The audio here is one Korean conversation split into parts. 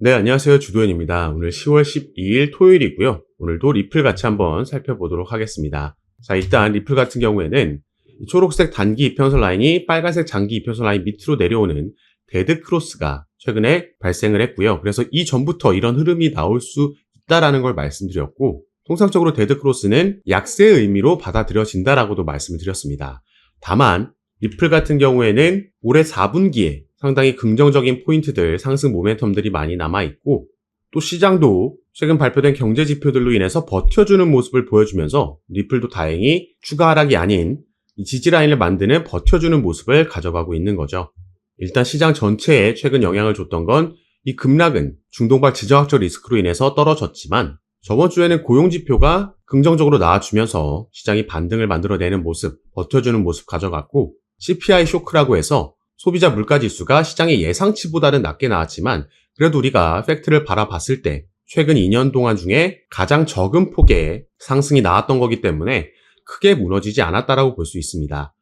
네, 안녕하세요. 주도현입니다. 오늘 10월 12일 토요일이고요. 오늘도 리플 같이 한번 살펴보도록 하겠습니다. 자, 일단 리플 같은 경우에는 이 초록색 단기 이평선 라인이 빨간색 장기 이평선 라인 밑으로 내려오는 데드 크로스가 최근에 발생을 했고요. 그래서 이전부터 이런 흐름이 나올 수 있다라는 걸 말씀드렸고, 통상적으로 데드 크로스는 약세의 의미로 받아들여진다라고도 말씀을 드렸습니다. 다만 리플 같은 경우에는 올해 4분기에 상당히 긍정적인 포인트들, 상승 모멘텀들이 많이 남아있고, 또 시장도 최근 발표된 경제 지표들로 인해서 버텨주는 모습을 보여주면서 리플도 다행히 추가 하락이 아닌 이 지지라인을 만드는 버텨주는 모습을 가져가고 있는 거죠. 일단 시장 전체에 최근 영향을 줬던 건 이 급락은 중동발 지정학적 리스크로 인해서 떨어졌지만, 저번 주에는 고용지표가 긍정적으로 나와주면서 시장이 반등을 만들어내는 모습, 버텨주는 모습 가져갔고, CPI 쇼크라고 해서 소비자 물가지수가 시장의 예상치보다는 낮게 나왔지만 그래도 우리가 팩트를 바라봤을 때 최근 2년 동안 중에 가장 적은 폭의 상승이 나왔던 거기 때문에 크게 무너지지 않았다라고 볼 수 있습니다.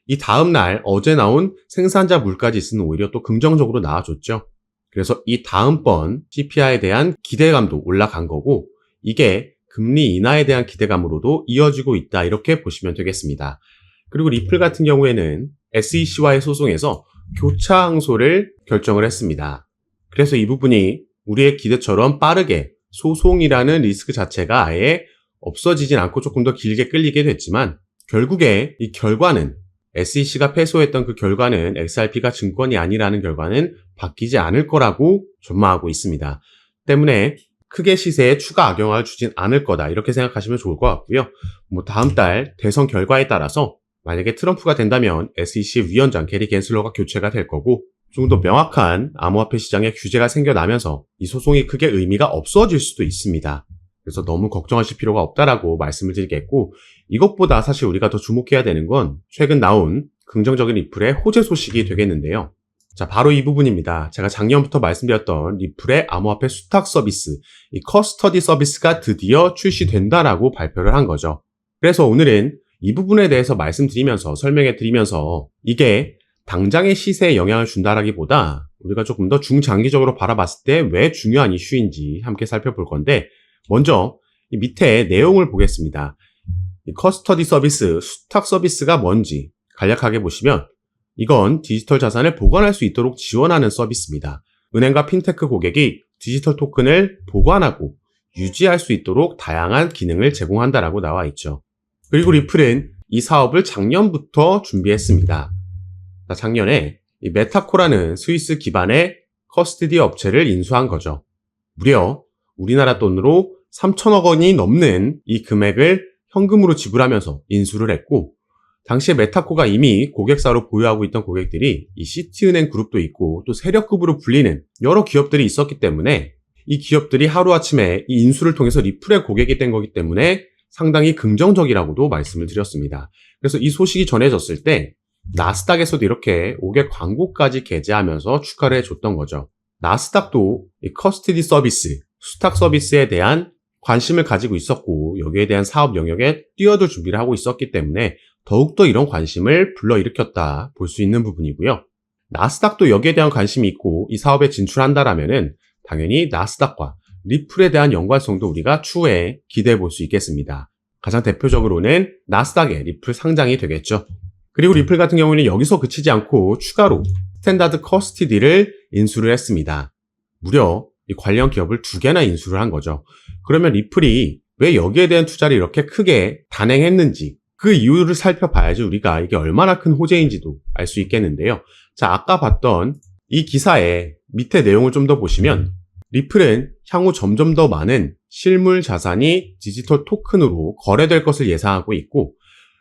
이 다음 날 어제 나온 생산자 물가지수는 오히려 또 긍정적으로 나와줬죠. 그래서 이 다음번 CPI에 대한 기대감도 올라간 거고, 이게 금리 인하에 대한 기대감으로도 이어지고 있다, 이렇게 보시면 되겠습니다. 그리고 리플 같은 경우에는 SEC와의 소송에서 교차 항소를 결정을 했습니다. 그래서 이 부분이 우리의 기대처럼 빠르게 소송이라는 리스크 자체가 아예 없어지진 않고 조금 더 길게 끌리게 됐지만, 결국에 이 결과는 SEC가 패소했던 그 결과는 XRP가 증권이 아니라는 결과는 바뀌지 않을 거라고 전망하고 있습니다. 때문에 크게 시세에 추가 악영향을 주진 않을 거다, 이렇게 생각하시면 좋을 것 같고요. 다음 달 대선 결과에 따라서 만약에 트럼프가 된다면 SEC 위원장 게리 갠슬러가 교체가 될 거고, 좀 더 명확한 암호화폐 시장에 규제가 생겨나면서 이 소송이 크게 의미가 없어질 수도 있습니다. 그래서 너무 걱정하실 필요가 없다라고 말씀을 드리겠고, 이것보다 사실 우리가 더 주목해야 되는 건 최근 나온 긍정적인 리플의 호재 소식이 되겠는데요. 자, 바로 이 부분입니다. 제가 작년부터 말씀드렸던 리플의 암호화폐 수탁 서비스, 이 커스터디 서비스가 드디어 출시된다라고 발표를 한 거죠. 그래서 오늘은 이 부분에 대해서 말씀드리면서 설명해 드리면서 이게 당장의 시세에 영향을 준다라기보다 우리가 조금 더 중장기적으로 바라봤을 때 왜 중요한 이슈인지 함께 살펴볼 건데, 먼저 이 밑에 내용을 보겠습니다. 이 커스터디 서비스, 수탁 서비스가 뭔지 간략하게 보시면, 이건 디지털 자산을 보관할 수 있도록 지원하는 서비스입니다. 은행과 핀테크 고객이 디지털 토큰을 보관하고 유지할 수 있도록 다양한 기능을 제공한다라고 나와 있죠. 그리고 리플은 이 사업을 작년부터 준비했습니다. 작년에 이 메타코라는 스위스 기반의 커스터디 업체를 인수한 거죠. 무려 우리나라 돈으로 3천억 원이 넘는 이 금액을 현금으로 지불하면서 인수를 했고, 당시에 메타코가 이미 고객사로 보유하고 있던 고객들이 이 시티은행 그룹도 있고 또 세력급으로 불리는 여러 기업들이 있었기 때문에 이 기업들이 하루아침에 이 인수를 통해서 리플의 고객이 된 거기 때문에 상당히 긍정적이라고도 말씀을 드렸습니다. 그래서 이 소식이 전해졌을 때 나스닥에서도 이렇게 5개 광고까지 게재하면서 축하를 해줬던 거죠. 나스닥도 이 커스터디 서비스, 수탁 서비스에 대한 관심을 가지고 있었고, 여기에 대한 사업 영역에 뛰어들 준비를 하고 있었기 때문에 더욱더 이런 관심을 불러일으켰다 볼 수 있는 부분이고요. 나스닥도 여기에 대한 관심이 있고 이 사업에 진출한다라면은 당연히 나스닥과 리플에 대한 연관성도 우리가 추후에 기대해 볼 수 있겠습니다. 가장 대표적으로는 나스닥의 리플 상장이 되겠죠. 그리고 리플 같은 경우는 여기서 그치지 않고 추가로 스탠다드 커스티디를 인수를 했습니다. 무려 이 관련 기업을 2개나 인수를 한 거죠. 그러면 리플이 왜 여기에 대한 투자를 이렇게 크게 단행했는지 그 이유를 살펴봐야지 우리가 이게 얼마나 큰 호재인지도 알 수 있겠는데요. 자, 아까 봤던 이 기사의 밑에 내용을 좀 더 보시면, 리플은 향후 점점 더 많은 실물 자산이 디지털 토큰으로 거래될 것을 예상하고 있고,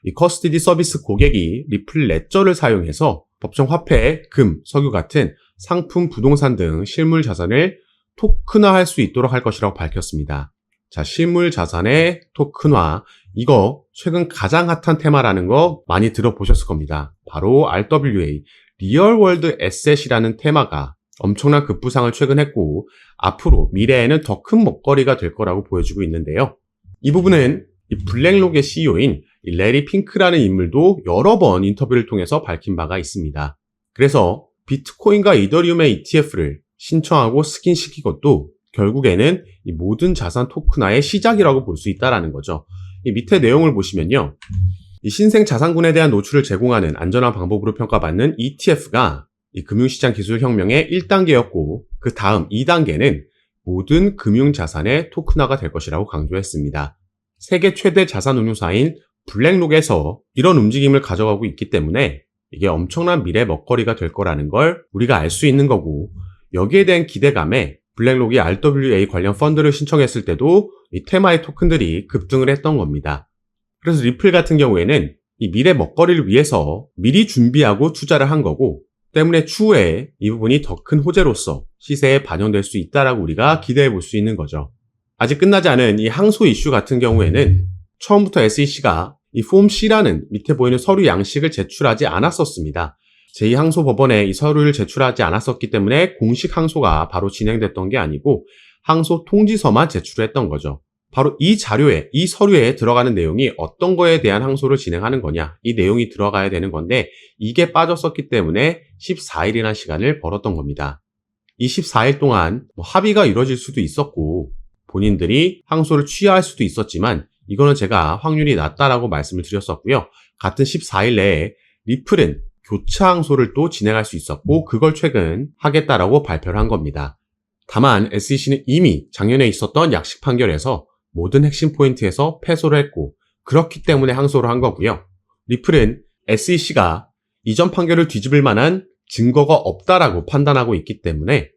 이 커스터디 서비스 고객이 리플 레저를 사용해서 법정 화폐, 금, 석유 같은 상품, 부동산 등 실물 자산을 토큰화할 수 있도록 할 것이라고 밝혔습니다. 자, 실물 자산의 토큰화, 이거 최근 가장 핫한 테마라는 거 많이 들어보셨을 겁니다. 바로 RWA, 리얼 월드 에셋이라는 테마가 엄청난 급부상을 최근 했고, 앞으로 미래에는 더 큰 먹거리가 될 거라고 보여지고 있는데요. 이 부분은 이 블랙록의 CEO인 레리 핑크라는 인물도 여러 번 인터뷰를 통해서 밝힌 바가 있습니다. 그래서 비트코인과 이더리움의 ETF를 신청하고 스킨시킨 것도 결국에는 이 모든 자산 토큰화의 시작이라고 볼 수 있다는 거죠. 이 밑에 내용을 보시면요. 이 신생 자산군에 대한 노출을 제공하는 안전한 방법으로 평가받는 ETF가 이 금융시장 기술 혁명의 1단계였고 그 다음 2단계는 모든 금융자산의 토큰화가 될 것이라고 강조했습니다. 세계 최대 자산운용사인 블랙록에서 이런 움직임을 가져가고 있기 때문에 이게 엄청난 미래 먹거리가 될 거라는 걸 우리가 알 수 있는 거고, 여기에 대한 기대감에 블랙록이 RWA 관련 펀드를 신청했을 때도 이 테마의 토큰들이 급등을 했던 겁니다. 그래서 리플 같은 경우에는 이 미래 먹거리를 위해서 미리 준비하고 투자를 한 거고, 때문에 추후에 이 부분이 더 큰 호재로서 시세에 반영될 수 있다라고 우리가 기대해 볼 수 있는 거죠. 아직 끝나지 않은 이 항소 이슈 같은 경우에는 처음부터 SEC가 이 폼 C라는 밑에 보이는 서류 양식을 제출하지 않았었습니다. 제2항소법원에 이 서류를 제출하지 않았었기 때문에 공식 항소가 바로 진행됐던 게 아니고 항소 통지서만 제출했던 거죠. 바로 이 자료에, 이 서류에 들어가는 내용이 어떤 거에 대한 항소를 진행하는 거냐, 이 내용이 들어가야 되는 건데 이게 빠졌었기 때문에 14일이라는 시간을 벌었던 겁니다. 이 14일 동안 합의가 이루어질 수도 있었고 본인들이 항소를 취하할 수도 있었지만 이거는 제가 확률이 낮다라고 말씀을 드렸었고요. 같은 14일 내에 리플은 교차 항소를 또 진행할 수 있었고 그걸 최근 하겠다라고 발표를 한 겁니다. 다만 SEC는 이미 작년에 있었던 약식 판결에서 모든 핵심 포인트에서 패소를 했고 그렇기 때문에 항소를 한 거고요. 리플은 SEC가 이전 판결을 뒤집을 만한 증거가 없다라고 판단하고 있기 때문에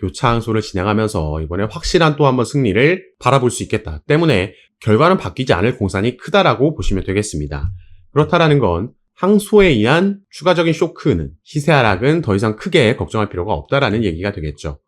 교차 항소를 진행하면서 이번에 확실한 또 한번 승리를 바라볼 수 있겠다. 때문에 결과는 바뀌지 않을 공산이 크다라고 보시면 되겠습니다. 그렇다라는 건 항소에 의한 추가적인 쇼크는, 시세 하락은 더 이상 크게 걱정할 필요가 없다라는 얘기가 되겠죠.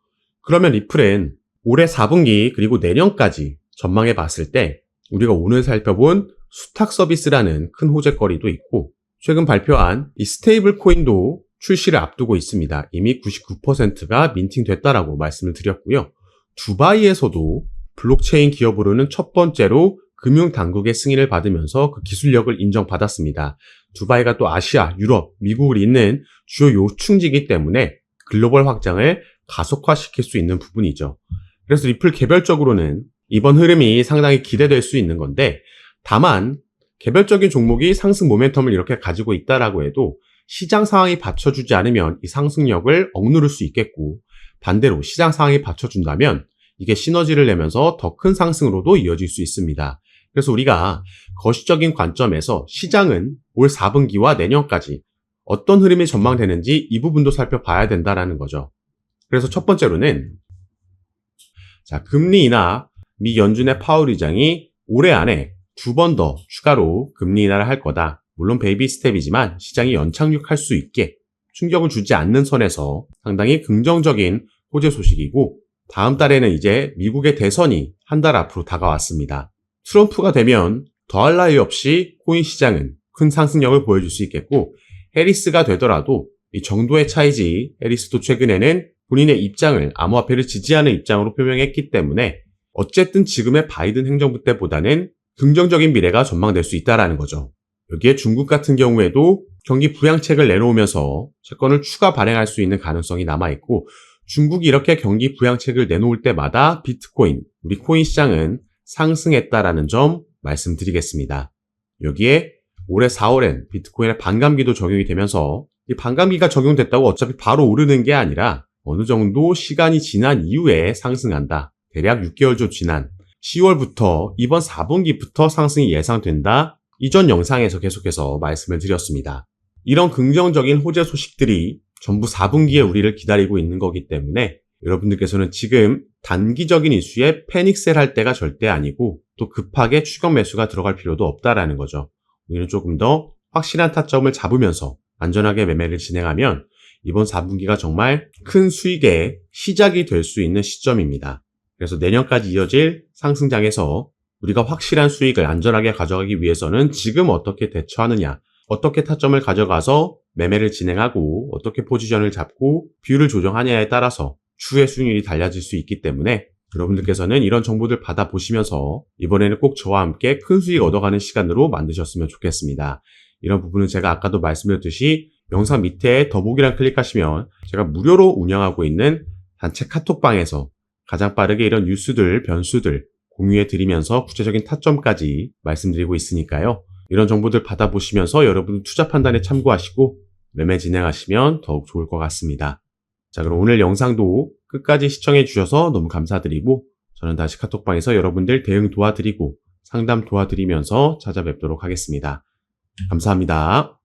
그러면 리플은 올해 4분기 그리고 내년까지 전망해 봤을 때 우리가 오늘 살펴본 수탁 서비스라는 큰 호재거리도 있고 최근 발표한 이 스테이블 코인도 출시를 앞두고 있습니다. 이미 99%가 민팅됐다라고 말씀을 드렸고요. 두바이에서도 블록체인 기업으로는 첫 번째로 금융당국의 승인을 받으면서 그 기술력을 인정받았습니다. 두바이가 또 아시아, 유럽, 미국을 잇는 주요 요충지이기 때문에 글로벌 확장을 가속화시킬 수 있는 부분이죠. 그래서 리플 개별적으로는 이번 흐름이 상당히 기대될 수 있는 건데 다만 개별적인 종목이 상승 모멘텀을 이렇게 가지고 있다라고 해도 시장 상황이 받쳐주지 않으면 이 상승력을 억누를 수 있겠고 반대로 시장 상황이 받쳐준다면 이게 시너지를 내면서 더 큰 상승으로도 이어질 수 있습니다. 그래서 우리가 거시적인 관점에서 시장은 올 4분기와 내년까지 어떤 흐름이 전망되는지 이 부분도 살펴봐야 된다라는 거죠. 그래서 첫 번째로는 금리 인하 미 연준의 파월 의장이 올해 안에 2번 더 추가로 금리 인하를 할 거다. 물론 베이비 스텝이지만 시장이 연착륙할 수 있게 충격을 주지 않는 선에서 상당히 긍정적인 호재 소식이고 다음 달에는 이제 미국의 대선이 한 달 앞으로 다가왔습니다. 트럼프가 되면 더할 나위 없이 코인 시장은 큰 상승력을 보여줄 수 있겠고 해리스가 되더라도 이 정도의 차이지 해리스도 최근에는 본인의 입장을 암호화폐를 지지하는 입장으로 표명했기 때문에 어쨌든 지금의 바이든 행정부 때보다는 긍정적인 미래가 전망될 수 있다는 거죠. 여기에 중국 같은 경우에도 경기 부양책을 내놓으면서 채권을 추가 발행할 수 있는 가능성이 남아있고 중국이 이렇게 경기 부양책을 내놓을 때마다 비트코인, 우리 코인 시장은 상승했다라는 점 말씀드리겠습니다. 여기에 올해 4월엔 비트코인의 반감기도 적용이 되면서 이 반감기가 적용됐다고 어차피 바로 오르는 게 아니라 어느 정도 시간이 지난 이후에 상승한다. 대략 6개월 좀 지난 10월부터 이번 4분기부터 상승이 예상된다. 이전 영상에서 계속해서 말씀을 드렸습니다. 이런 긍정적인 호재 소식들이 전부 4분기에 우리를 기다리고 있는 거기 때문에 여러분들께서는 지금 단기적인 이슈에 패닉셀 할 때가 절대 아니고 또 급하게 추격 매수가 들어갈 필요도 없다라는 거죠. 우리는 조금 더 확실한 타점을 잡으면서 안전하게 매매를 진행하면 이번 4분기가 정말 큰 수익의 시작이 될 수 있는 시점입니다. 그래서 내년까지 이어질 상승장에서 우리가 확실한 수익을 안전하게 가져가기 위해서는 지금 어떻게 대처하느냐, 어떻게 타점을 가져가서 매매를 진행하고 어떻게 포지션을 잡고 비율을 조정하냐에 따라서 추후의 수익률이 달라질 수 있기 때문에 여러분들께서는 이런 정보들 받아보시면서 이번에는 꼭 저와 함께 큰 수익 얻어가는 시간으로 만드셨으면 좋겠습니다. 이런 부분은 제가 아까도 말씀드렸듯이 영상 밑에 더보기란 클릭하시면 제가 무료로 운영하고 있는 단체 카톡방에서 가장 빠르게 이런 뉴스들, 변수들 공유해 드리면서 구체적인 타점까지 말씀드리고 있으니까요. 이런 정보들 받아보시면서 여러분 투자 판단에 참고하시고 매매 진행하시면 더욱 좋을 것 같습니다. 자, 그럼 오늘 영상도 끝까지 시청해 주셔서 너무 감사드리고 저는 다시 카톡방에서 여러분들 대응 도와드리고 상담 도와드리면서 찾아뵙도록 하겠습니다. 감사합니다.